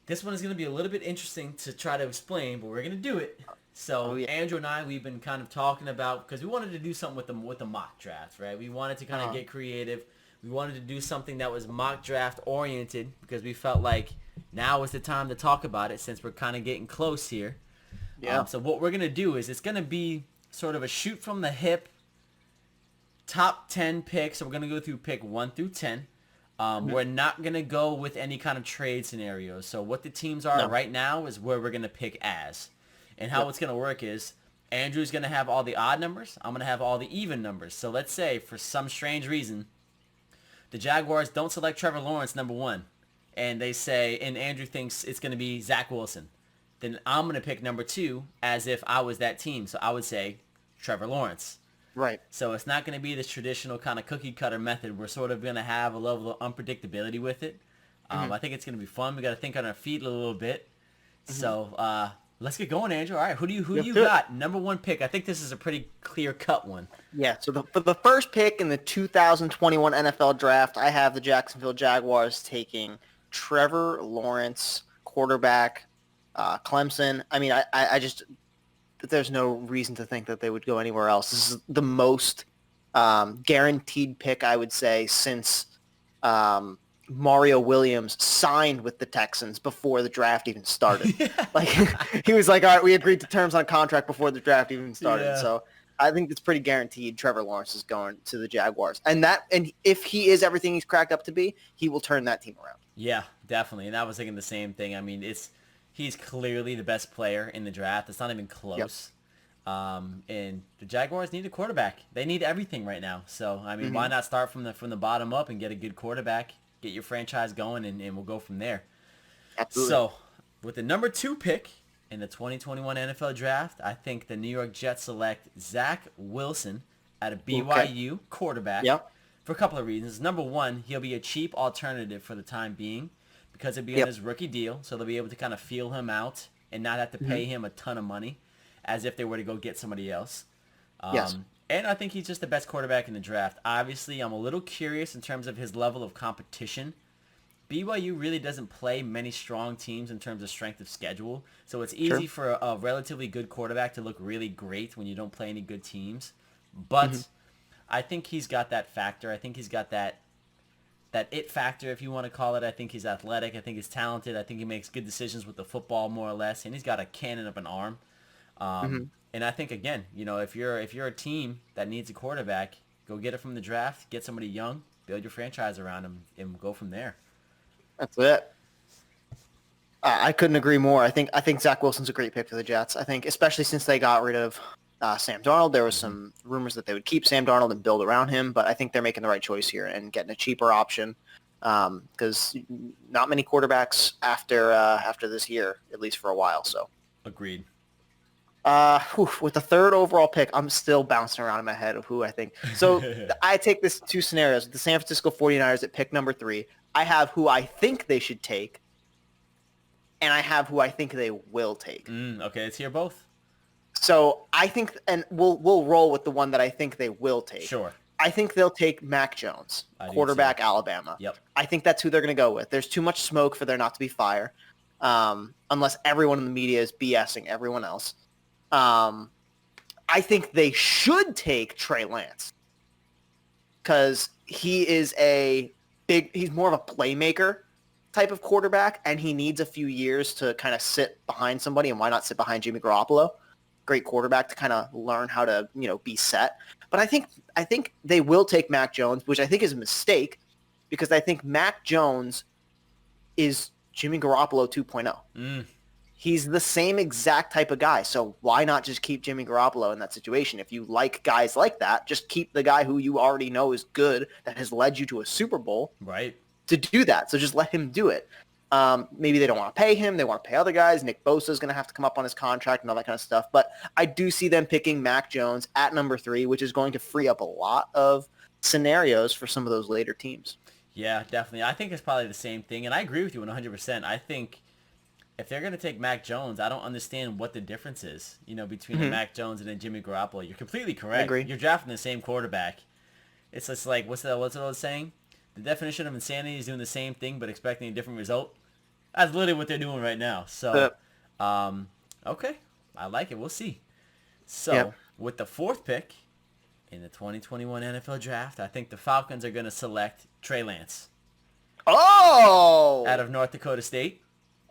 this one is going to be a little bit interesting to try to explain, but we're going to do it. Oh So yeah. Andrew and I, we've been kind of talking about, because we wanted to do something with the mock draft, right? We wanted to kind of Uh-huh. get creative. We wanted to do something that was mock draft oriented because we felt like now is the time to talk about it since we're kind of getting close here. Yeah. So what we're going to do is it's going to be sort of a shoot from the hip top 10 picks. So we're going to go through pick 1 through 10. Mhm. We're not going to go with any kind of trade scenarios. So what the teams are No. right now is where we're going to pick as. And how Yep. it's going to work is Andrew's going to have all the odd numbers. I'm going to have all the even numbers. So let's say for some strange reason, the Jaguars don't select Trevor Lawrence number 1. And they say, and Andrew thinks it's going to be Zach Wilson. Then I'm going to pick number 2 as if I was that team. So I would say Trevor Lawrence. Right. So it's not going to be this traditional kind of cookie cutter method. We're sort of going to have a level of unpredictability with it. Mhm. I think it's going to be fun. We got to think on our feet a little bit. Mhm. So let's get going, Andrew. All right, who do you Let's do it. got? Number 1 pick. I think this is a pretty clear cut one. Yeah. So for the first pick in the 2021 NFL Draft, I have the Jacksonville Jaguars taking Trevor Lawrence, quarterback, Clemson. I mean, I just there's no reason to think that they would go anywhere else. This is the most guaranteed pick, I would say, since Mario Williams signed with the Texans before the draft even started. Like he was like, all right, we agreed to terms on contract before the draft even started. Yeah. So I think it's pretty guaranteed Trevor Lawrence is going to the Jaguars. And if he is everything he's cracked up to be, he will turn that team around. Yeah, definitely. And I was thinking the same thing. I mean, he's clearly the best player in the draft. It's not even close. And the Jaguars need a quarterback. They need everything right now. So I mean, why not start from the bottom up and get a good quarterback, get your franchise going, and we'll go from there. Absolutely. So with the number 2 pick in the 2021 NFL Draft, I think the New York Jets select Zach Wilson at a BYU quarterback Yep. for a couple of reasons. Number 1, he'll be a cheap alternative for the time being because he'll be on Yep. his rookie deal, so they'll be able to kind of feel him out and not have to pay him a ton of money as if they were to go get somebody else. Yes. And I think he's just the best quarterback in the draft. Obviously, I'm a little curious in terms of his level of competition. BYU really doesn't play many strong teams in terms of strength of schedule, so it's easy Sure. for a relatively good quarterback to look really great when you don't play any good teams. But I think he's got that factor. I think he's got that it factor, if you want to call it. I think he's athletic. I think he's talented. I think he makes good decisions with the football, more or less, and he's got a cannon of an arm. And I think again, if you're a team that needs a quarterback, go get it from the draft, get somebody young, build your franchise around him, and go from there. That's it. I couldn't agree more. I think Zach Wilson's a great pick for the Jets. I think, especially since they got rid of Sam Darnold, there was some rumors that they would keep Sam Darnold and build around him, but I think they're making the right choice here and getting a cheaper option because not many quarterbacks after this year, at least for a while. So Agreed. with the third overall pick, I'm still bouncing around in my head of who I think. So I take this 2 scenarios. The San Francisco 49ers at pick number 3. I have who I think they should take, and I have who I think they will take. Okay, let's hear both. So I think, and we'll roll with the one that I think they will take. Sure. I think they'll take Mac Jones, I do quarterback, too. Alabama. Yep. I think that's who they're going to go with. There's too much smoke for there not to be fire, unless everyone in the media is BSing everyone else. I think they should take Trey Lance because he's more of a playmaker type of quarterback, and he needs a few years to kind of sit behind somebody, and why not sit behind Jimmy Garoppolo? Great quarterback to kind of learn how to, be set. But I think they will take Mac Jones, which I think is a mistake because I think Mac Jones is Jimmy Garoppolo 2.0. He's the same exact type of guy. So why not just keep Jimmy Garoppolo in that situation? If you like guys like that, just keep the guy who you already know is good, that has led you to a Super Bowl, Right. to do that. So just let him do it. Maybe they don't want to pay him. They want to pay other guys. Nick Bosa is going to have to come up on his contract and all that kind of stuff. But I do see them picking Mac Jones at number 3, which is going to free up a lot of scenarios for some of those later teams. Yeah, definitely. I think it's probably the same thing, and I agree with you 100%. I think if they're going to take Mac Jones, I don't understand what the difference is, between the Mac Jones and then Jimmy Garoppolo. You're completely correct. I agree. You're drafting the same quarterback. It's just like, what's the old saying? The definition of insanity is doing the same thing but expecting a different result. That's literally what they're doing right now. So, Uh, okay, I like it. We'll see. yep. So, with the fourth pick in the 2021 NFL Draft, I think the Falcons are going to select Trey Lance out Oh! of North Dakota State.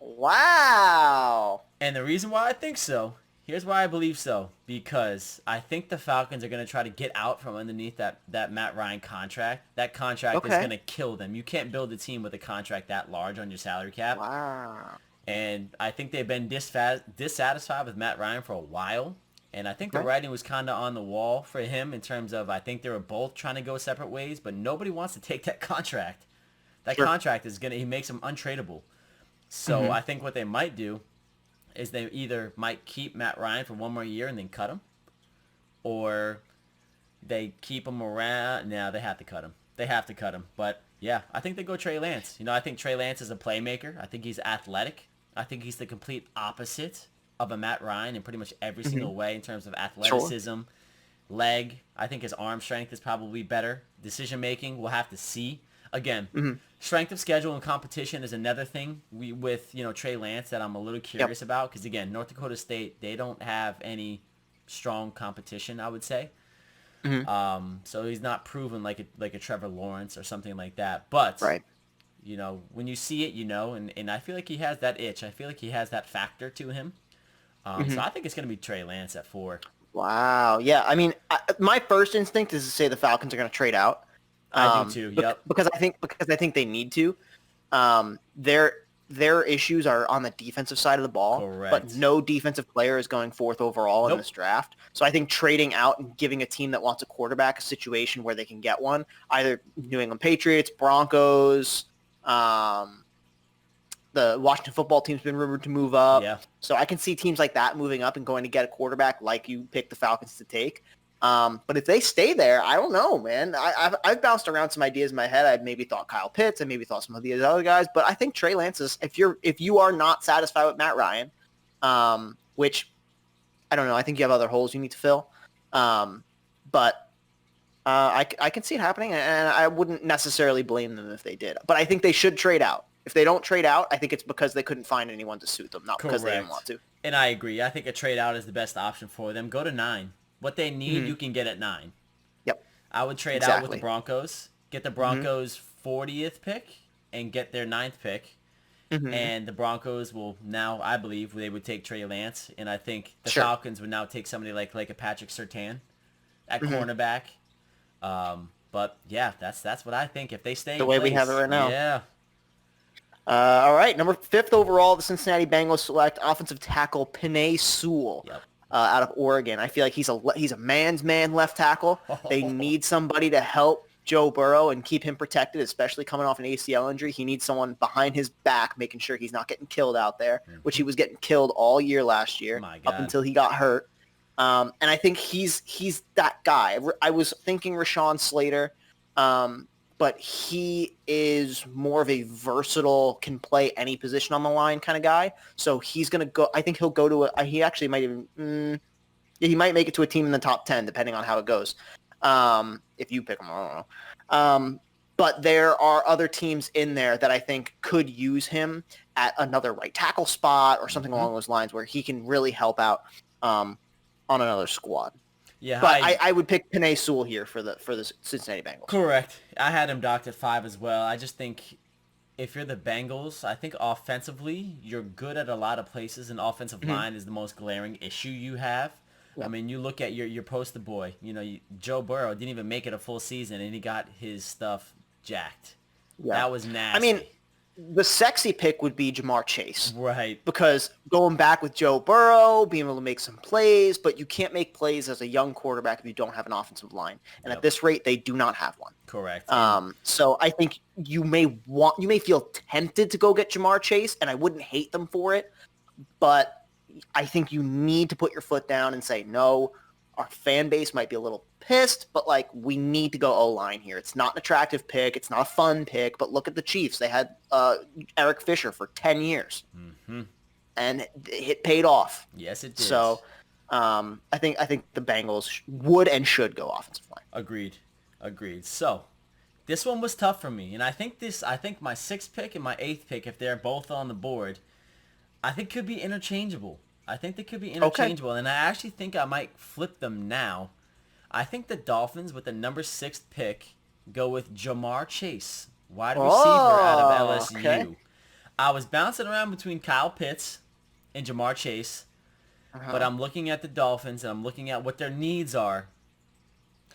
Wow! And the reason why I think so, here's why I believe so. Because I think the Falcons are going to try to get out from underneath that Matt Ryan contract. That contract is Okay. going to kill them. You can't build a team with a contract that large on your salary cap. Wow. And I think they've been dissatisfied with Matt Ryan for a while. And I think the Okay. writing was kind of on the wall for him in terms of I think they were both trying to go separate ways, but nobody wants to take that contract. That Sure. contract he makes him untradeable. So Mm-hmm. I think what they might do is they either might keep Matt Ryan for one more year and then cut him, or they keep him around. No, they have to cut him. They have to cut him. But yeah, I think they go Trey Lance. I think Trey Lance is a playmaker. I think he's athletic. I think he's the complete opposite of a Matt Ryan in pretty much every Mm-hmm. single way in terms of Sure. athleticism, leg. I think his arm strength is probably better. Decision making, we'll have to see. Again, Mm-hmm. strength of schedule and competition is another thing with Trey Lance that I'm a little Yep. curious about because again, North Dakota State, they don't have any strong competition, I would say. Mm-hmm. So he's not proven like a Trevor Lawrence or something like that. But Right. when you see it, and I feel like he has that itch. I feel like he has that factor to him. Mm-hmm. So I think it's gonna be Trey Lance at 4. Wow. Yeah. I mean, my first instinct is to say the Falcons are going to trade out. I do too. Yep. Because I think they need to. Their issues are on the defensive side of the ball, but Correct. no defensive player is going fourth overall in Nope. this draft. So I think trading out and giving a team that wants a quarterback a situation where they can get one, either New England Patriots, Broncos, the Washington football team's been rumored to move up. Yeah. So I can see teams like that moving up and going to get a quarterback like you picked the Falcons to take. But if they stay there, I don't know, man. I've bounced around some ideas in my head. I maybe thought Kyle Pitts. I maybe thought some of the other guys. But I think Trey Lance is, if you are not satisfied with Matt Ryan, which I don't know. I think you have other holes you need to fill. But I can see it happening, and I wouldn't necessarily blame them if they did. But I think they should trade out. If they don't trade out, I think it's because they couldn't find anyone to suit them, not because they didn't want to. And I agree. I think a trade out is the best option for them. Go to 9. What they need, Mhm. you can get at 9. Yep. I would trade out with the Exactly. Broncos, get the Broncos' 40th pick, and get their 9th pick. Mhm. And the Broncos will now, I believe, they would take Trey Lance, and I think the Sure. Falcons would now take somebody like a Patrick Surtain at Mhm. cornerback. But yeah, that's what I think. If they stay The in way we have place, it right now. yeah, All right, number 5th overall, the Cincinnati Bengals select offensive tackle Penei Sewell yep. out of Oregon. I feel like he's a man's man left tackle. They need somebody to help Joe Burrow and keep him protected, especially coming off an ACL injury. He needs someone behind his back, making sure he's not getting killed out there, which he was getting killed all year last year, My up God. until he got hurt. And I think he's that guy. I was thinking Rashawn Slater, but he is more of a versatile, can play any position on the line kind of guy. So he's going to go, I think he'll go to he actually might even, he might make it to a team in the top 10, depending on how it goes. If you pick him, I don't know. But there are other teams in there that I think could use him at another right tackle spot or something along those lines where he can really help out on another squad. Yeah, But I would pick Penei Sewell here for the Cincinnati Bengals. correct. I had him docked at 5 as well. I just think if you're the Bengals, I think offensively, you're good at a lot of places, and offensive line is the most glaring issue you have. Yeah. I mean, you look at your poster boy. Joe Burrow didn't even make it a full season, and he got his stuff jacked. Yeah. That was nasty. I mean, the sexy pick would be Jamar Chase. right. Because going back with Joe Burrow, being able to make some plays, but you can't make plays as a young quarterback if you don't have an offensive line. And Yep. at this rate, they do not have one. Correct. So I think you may feel tempted to go get Jamar Chase, and I wouldn't hate them for it, but I think you need to put your foot down and say, no, our fan base might be a little pissed, but we need to go O-line here. It's not an attractive pick. It's not a fun pick, but look at the Chiefs. They had Eric Fisher for 10 years, and it paid off. Yes, it did. So I think the Bengals would and should go offensive line. Agreed. So, This one was tough for me, and I think my 6th pick and my 8th pick, if they're both on the board, I think could be interchangeable. I think they could be interchangeable, and I actually think I might flip them now. I think the Dolphins, with the number 6th pick, go with Jamar Chase, wide receiver out of LSU. Okay. I was bouncing around between Kyle Pitts and Jamar Chase, but I'm looking at the Dolphins, and I'm looking at what their needs are.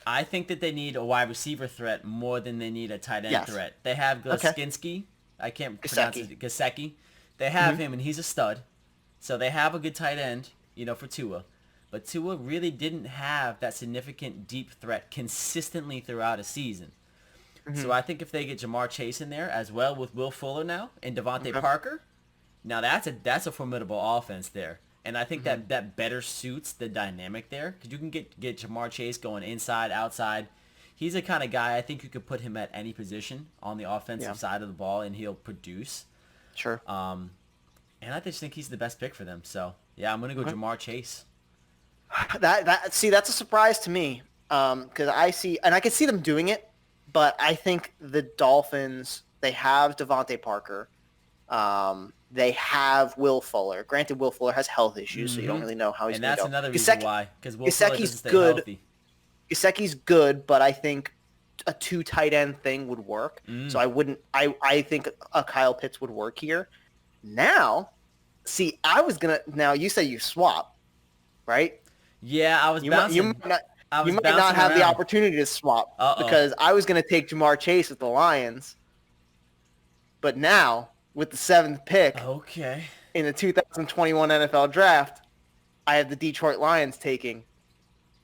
I think that they need a wide receiver threat more than they need a tight end threat. They have Glaskinski. I can't pronounce it. Gesicki. They have him, and he's a stud. So they have a good tight end, for Tua. But Tua really didn't have that significant deep threat consistently throughout a season. So I think if they get Jamar Chase in there as well with Will Fuller now and Devontae Parker, now that's a formidable offense there. And I think that better suits the dynamic there, because you can get Jamar Chase going inside, outside. He's the kind of guy I think you could put him at any position on the offensive side of the ball, and he'll produce. Sure. And I just think he's the best pick for them. So yeah, I'm gonna go Jamar Chase. That's a surprise to me, because I can see them doing it, but I think the Dolphins, they have Devontae Parker. They have Will Fuller. Granted, Will Fuller has health issues, so you don't really know how he's going to go. And that's another reason why, because Will Fuller doesn't stay healthy. Gesicki's good, but I think a 2 tight end thing would work. So I think a Kyle Pitts would work here. Now, now you say you swap, right? Yeah, I was bouncing. You might not have the opportunity to swap because I was going to take Jamar Chase with the Lions. But now, with the 7th pick in the 2021 NFL Draft, I have the Detroit Lions taking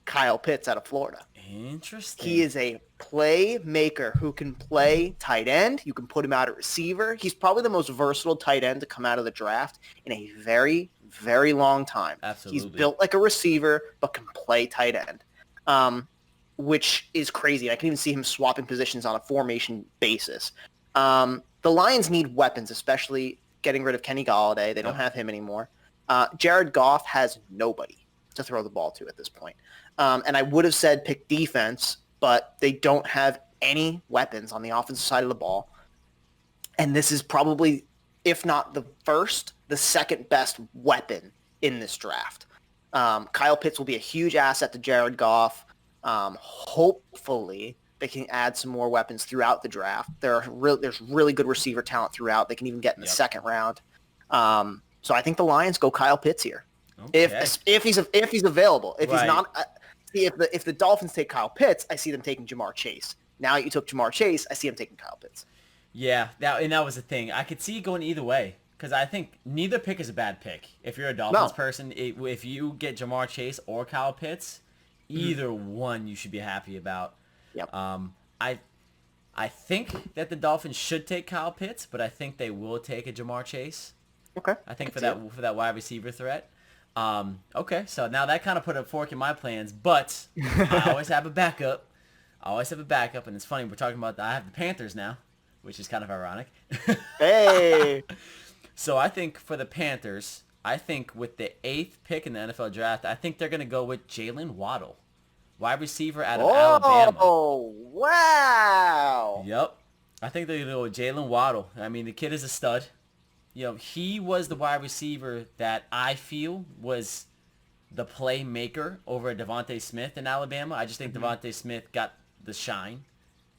Kyle Pitts out of Florida. Interesting. He is a playmaker who can play tight end. You can put him out at receiver. He's probably the most versatile tight end to come out of the draft in a very, very long time. Absolutely. He's built like a receiver, but can play tight end, which is crazy. I can even see him swapping positions on a formation basis. The Lions need weapons, especially getting rid of Kenny Golladay. They don't have him anymore. Jared Goff has nobody to throw the ball to at this point. And I would have said pick defense, but they don't have any weapons on the offensive side of the ball. And this is probably, if not the first, the second best weapon in this draft. Kyle Pitts will be a huge asset to Jared Goff. Hopefully they can add some more weapons throughout the draft. There's really good receiver talent throughout. They can even get in the second round. So I think the Lions go Kyle Pitts here. Okay. If he's available. If he's not, if the Dolphins take Kyle Pitts, I see them taking Jamar Chase. Now you took Jamar Chase, I see him taking Kyle Pitts. Yeah, that was the thing. I could see it going either way, because I think neither pick is a bad pick. If you're a Dolphins person, if you get Jamar Chase or Kyle Pitts, either one you should be happy about. Yep. I think that the Dolphins should take Kyle Pitts, but I think they will take a Jamar Chase. Okay. I think for that wide receiver threat. Okay, so now that kind of put a fork in my plans, but I always have a backup. And it's funny, we're talking about I have the Panthers now, which is kind of ironic. Hey. So I think for the Panthers, with the 8th pick in the NFL draft, I think they're going to go with Jalen Waddle, wide receiver out of Alabama. Oh, wow. Yep. I think they're going to go with Jalen Waddle. I mean, the kid is a stud. He was the wide receiver that I feel was the playmaker over Devontae Smith in Alabama. I just think Devontae Smith got the shine.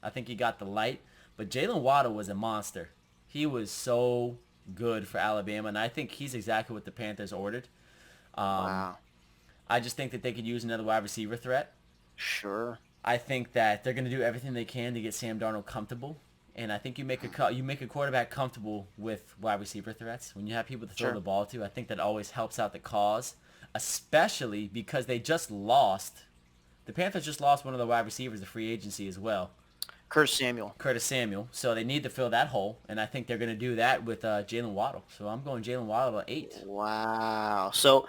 I think he got the light. But Jalen Waddle was a monster. He was so good for Alabama, and I think he's exactly what the Panthers ordered. Wow. I just think that they could use another wide receiver threat. Sure. I think that they're going to do everything they can to get Sam Darnold comfortable. And I think you make a quarterback comfortable with wide receiver threats. When you have people to throw the ball to, I think that always helps out the cause, especially because the Panthers just lost one of the wide receivers to free agency as well. Curtis Samuel. So they need to fill that hole, and I think they're going to do that with Jalen Waddle. So I'm going Jalen Waddle at 8. Wow. So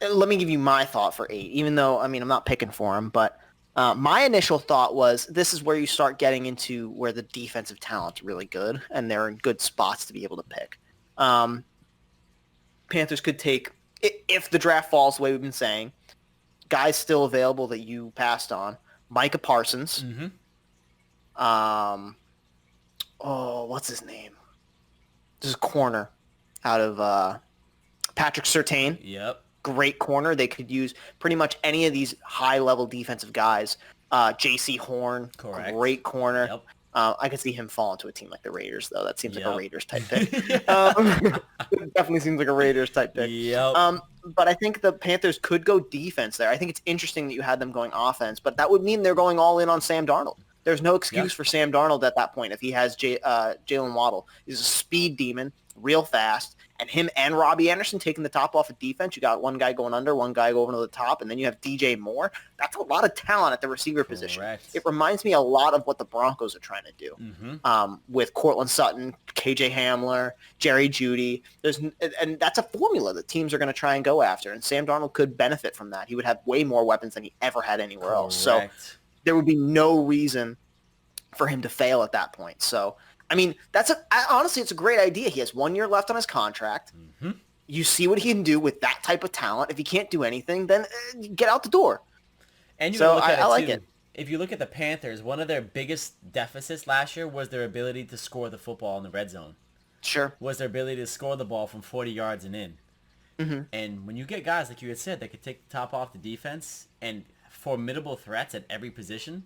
let me give you my thought for 8, even though, I'm not picking for him, but my initial thought was this is where you start getting into where the defensive talent's really good, and they're in good spots to be able to pick. Panthers could take, if the draft falls the way we've been saying, guys still available that you passed on, Micah Parsons. What's his name? This is corner out of Patrick Surtain. Yep. Great corner. They could use pretty much any of these high-level defensive guys. J.C. Horn, Correct. great corner. Yep. I could see him fall into a team like the Raiders, though. That seems like a Yep. Raiders type pick. It definitely seems like a Raiders type pick. Yep. But I think the Panthers could go defense there. I think it's interesting that you had them going offense, but that would mean they're going all in on Sam Darnold. There's no excuse for Sam Darnold at that point if he has Jalen Waddle. He's a speed demon, real fast, and him and Robbie Anderson taking the top off of defense. You got one guy going under, one guy going to the top, and then you have DJ Moore. That's a lot of talent at the receiver position. It reminds me a lot of what the Broncos are trying to do with Cortland Sutton, KJ Hamler, Jerry Jeudy. And that's a formula that teams are going to try and go after, and Sam Darnold could benefit from that. He would have way more weapons than he ever had anywhere else. So there would be no reason for him to fail at that point. So, I mean, honestly, it's a great idea. He has 1 year left on his contract. You see what he can do with that type of talent. If he can't do anything, then get out the door. And I like it. If you look at the Panthers, one of their biggest deficits last year was their ability to score the football in the red zone. Sure. Was their ability to score the ball from 40 yards and in. And when you get guys, like you had said, that could take the top off the defense and formidable threats at every position,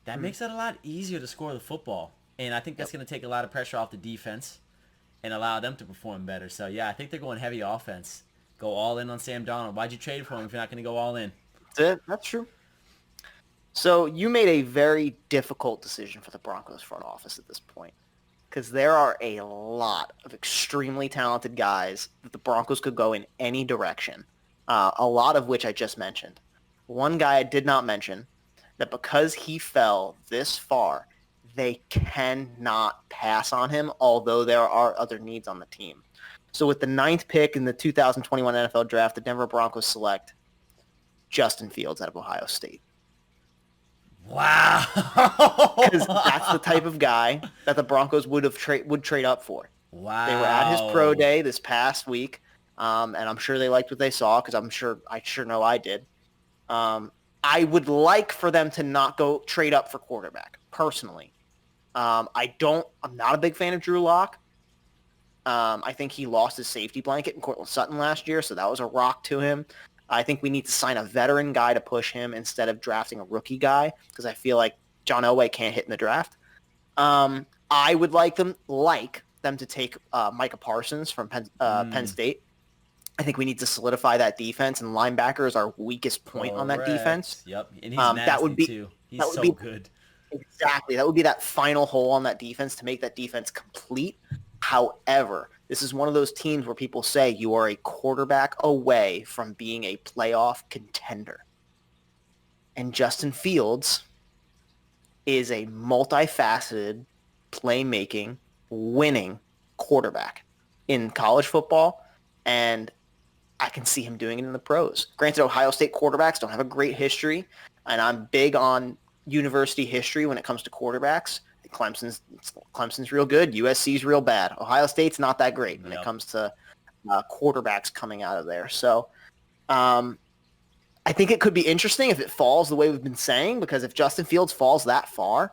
that makes it a lot easier to score the football. And I think that's going to take a lot of pressure off the defense and allow them to perform better. So, yeah, I think they're going heavy offense. Go all in on Sam Darnold. Why'd you trade for him if you're not going to go all in? That's true. So you made a very difficult decision for the Broncos front office at this point, because there are a lot of extremely talented guys that the Broncos could go in any direction, a lot of which I just mentioned. One guy I did not mention, that because he fell this far, they cannot pass on him, although there are other needs on the team. So with the 9th pick in the 2021 NFL Draft, the Denver Broncos select Justin Fields out of Ohio State. Wow. Because that's the type of guy that the Broncos would trade up for. Wow. They were at his pro day this past week, and I'm sure they liked what they saw, because I sure know I did. I would like for them to not go trade up for quarterback, personally. I'm not a big fan of Drew Lock. I think he lost his safety blanket in Cortland Sutton last year, so that was a rock to him. I think we need to sign a veteran guy to push him instead of drafting a rookie guy, because I feel like John Elway can't hit in the draft. I would like them to take Micah Parsons from Penn State. I think we need to solidify that defense, and linebacker is our weakest point on that defense. Yep, and he's nasty too. He's so good. Exactly. That would be that final hole on that defense to make that defense complete. However, this is one of those teams where people say you are a quarterback away from being a playoff contender. And Justin Fields is a multifaceted, playmaking, winning quarterback in college football, and I can see him doing it in the pros. Granted, Ohio State quarterbacks don't have a great history, and I'm big on university history when it comes to quarterbacks. Clemson's real good. USC's real bad. Ohio State's not that great when it comes to quarterbacks coming out of there. So I think it could be interesting if it falls the way we've been saying, because if Justin Fields falls that far,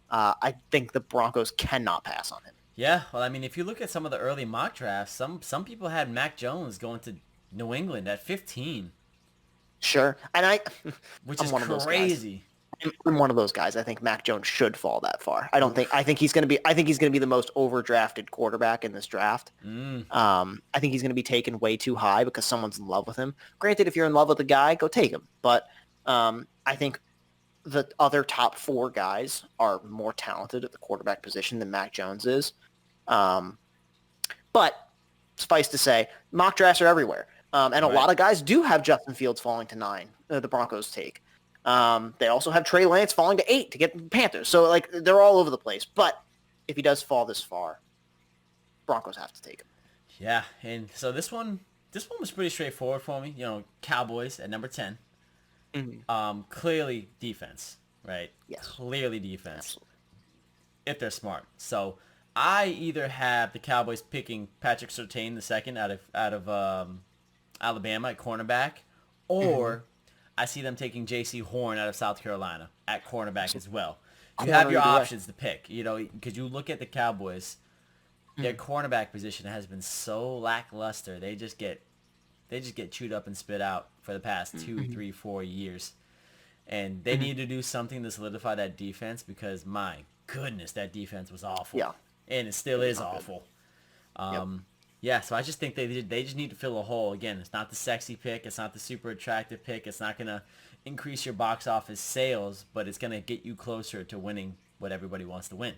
I think the Broncos cannot pass on him. Yeah, well, I mean, if you look at some of the early mock drafts, some people had Mac Jones going to New England at 15. Sure, and which is crazy. I'm one of those guys. I think Mac Jones should fall that far. I think he's going to be the most overdrafted quarterback in this draft. I think he's going to be taken way too high because someone's in love with him. Granted, if you're in love with a guy, go take him. But I think the other top 4 guys are more talented at the quarterback position than Mac Jones is. But suffice to say, mock drafts are everywhere. And a lot of guys do have Justin Fields falling to 9, the Broncos take. They also have Trey Lance falling to 8 to get the Panthers. So, like, they're all over the place. But if he does fall this far, Broncos have to take him. Yeah, and so this one was pretty straightforward for me. You know, Cowboys at number 10. Mm-hmm. Clearly defense, right? Yes. Clearly defense. Absolutely. If they're smart. So I either have the Cowboys picking Patrick Surtain the second out of Alabama at cornerback, or I see them taking J.C. Horn out of South Carolina at cornerback as well. You have corner your either way. options to pick, because you look at the Cowboys, their cornerback position has been so lackluster. They just get chewed up and spit out for the past 2, 3, 4 years. And they need to do something to solidify that defense because, my goodness, that defense was awful. Yeah. And it still is not awful. Yep. Yeah, so I just think they just need to fill a hole. Again, it's not the sexy pick. It's not the super attractive pick. It's not going to increase your box office sales, but it's going to get you closer to winning what everybody wants to win.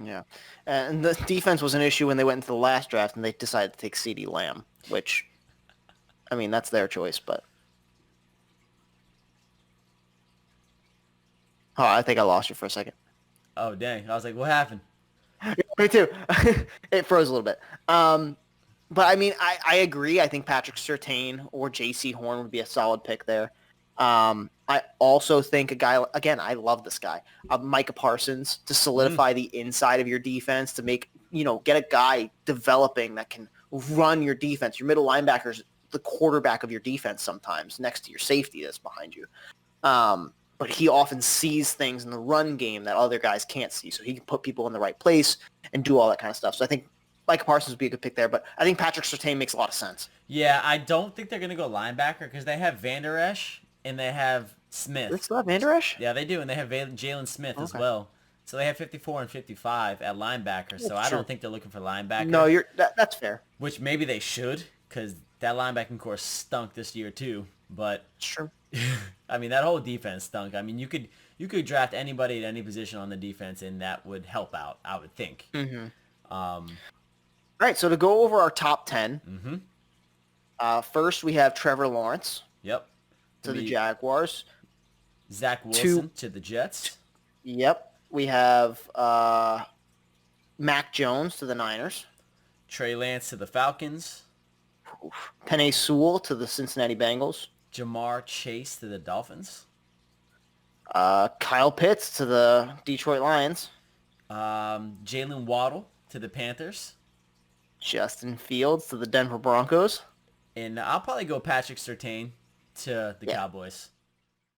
Yeah. And the defense was an issue when they went into the last draft and they decided to take CeeDee Lamb, which, I mean, that's their choice, but... Oh, I think I lost you for a second. Oh, dang. I was like, what happened? Me too. It froze a little bit. But I mean, I agree. I think Patrick Surtain or J.C. Horn would be a solid pick there. I also think a guy, again, I love this guy, Micah Parsons, to solidify the inside of your defense, to make, get a guy developing that can run your defense. Your middle linebacker's the quarterback of your defense sometimes, next to your safety that's behind you. But he often sees things in the run game that other guys can't see. So he can put people in the right place and do all that kind of stuff. So I think Micah Parsons would be a good pick there. But I think Patrick Surtain makes a lot of sense. Yeah, I don't think they're going to go linebacker because they have Van Der Esch and they have Smith. They still have Van Der Esch? Yeah, they do. And they have Jalen Smith as well. So they have 54 and 55 at linebacker. So I don't think they're looking for linebacker. No, that's fair. Which maybe they should because that linebacking core stunk this year too. But sure. I mean, that whole defense stunk. I mean, you could draft anybody at any position on the defense, and that would help out, I would think. Mm-hmm. All right, so to go over our top 10, first we have Trevor Lawrence. Yep. To the Jaguars. Zach Wilson to the Jets. Yep. We have Mac Jones to the Niners. Trey Lance to the Falcons. Penei Sewell to the Cincinnati Bengals. Jamar Chase to the Dolphins. Kyle Pitts to the Detroit Lions. Jalen Waddle to the Panthers. Justin Fields to the Denver Broncos. And I'll probably go Patrick Surtain to the Cowboys.